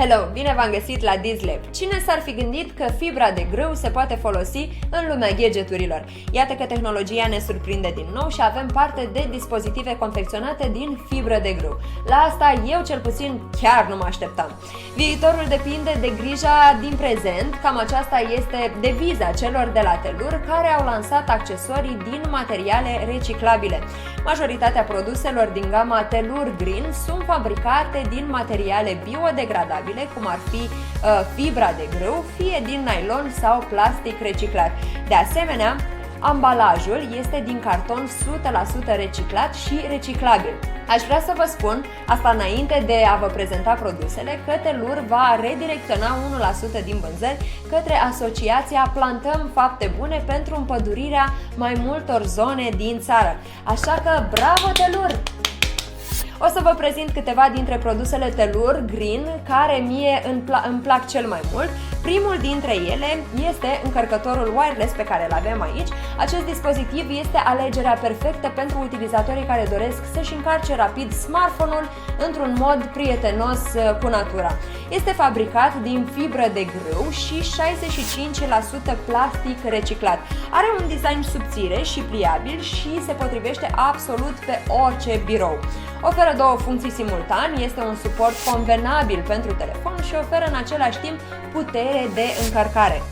Hello! Bine v-am găsit la DizLab! Cine s-ar fi gândit că fibra de grâu se poate folosi în lumea gadgeturilor? Iată că tehnologia ne surprinde din nou și avem parte de dispozitive confecționate din fibră de grâu. La asta eu cel puțin chiar nu mă așteptam. Viitorul depinde de grija din prezent, cam aceasta este deviza celor de la Telur care au lansat accesorii din materiale reciclabile. Majoritatea produselor din gama Telur Green sunt fabricate din materiale biodegradabile, cum ar fi fibra de grâu, fie din nylon sau plastic reciclat. De asemenea, ambalajul este din carton 100% reciclat și reciclabil. Aș vrea să vă spun, asta înainte de a vă prezenta produsele, că Telur va redirecționa 1% din vânzări către asociația Plantăm Fapte Bune pentru împădurirea mai multor zone din țară. Așa că bravo Telur! O să vă prezint câteva dintre produsele Telur Green care mie îmi plac cel mai mult. Primul dintre ele este încărcătorul wireless pe care îl avem aici. Acest dispozitiv este alegerea perfectă pentru utilizatorii care doresc să-și încarce rapid smartphone-ul într-un mod prietenos cu natura. Este fabricat din fibră de grâu și 65% plastic reciclat. Are un design subțire și pliabil și se potrivește absolut pe orice birou. Oferă două funcții simultan, este un suport convenabil pentru telefon și oferă în același timp putere de încărcare.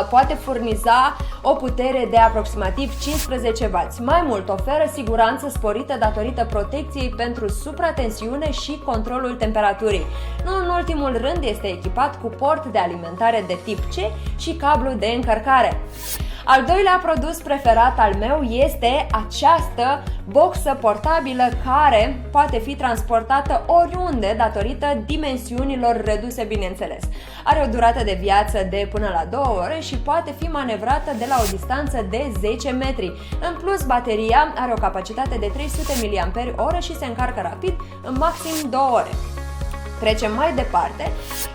Poate furniza o putere de aproximativ 15W. Mai mult, oferă siguranță sporită datorită protecției pentru supratensiune și controlul temperaturii. Nu în ultimul rând, este echipat cu port de alimentare de tip C și cablu de încărcare. Al doilea produs preferat al meu este această boxă portabilă care poate fi transportată oriunde datorită dimensiunilor reduse, bineînțeles. Are o durată de viață de până la 2 ore și poate fi manevrată de la o distanță de 10 metri. În plus, bateria are o capacitate de 300 mAh și se încarcă rapid în maxim 2 ore. Trecem mai departe,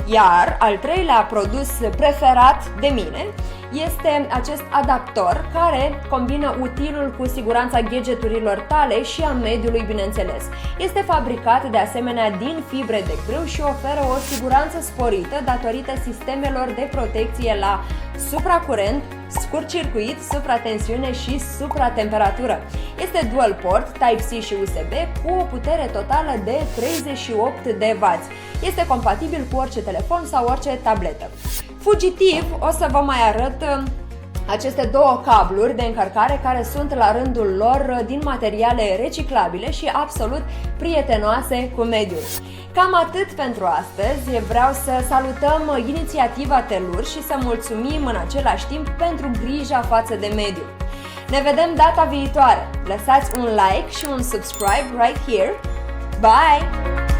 iar al treilea produs preferat de mine este acest adaptor care combină utilul cu siguranța gadgeturilor tale și a mediului, bineînțeles. Este fabricat de asemenea din fibre de grâu și oferă o siguranță sporită datorită sistemelor de protecție la supracurent, scurt-circuit, supratensiune și supratemperatură. Este dual port Type-C și USB cu o putere totală de 38W. Este compatibil cu orice telefon sau orice tabletă. Fugitiv, o să vă mai arăt aceste două cabluri de încărcare care sunt la rândul lor din materiale reciclabile și absolut prietenoase cu mediul. Cam atât pentru astăzi. Vreau să salutăm inițiativa Telur și să mulțumim în același timp pentru grija față de mediu. Ne vedem data viitoare. Lăsați un like și un subscribe right here. Bye!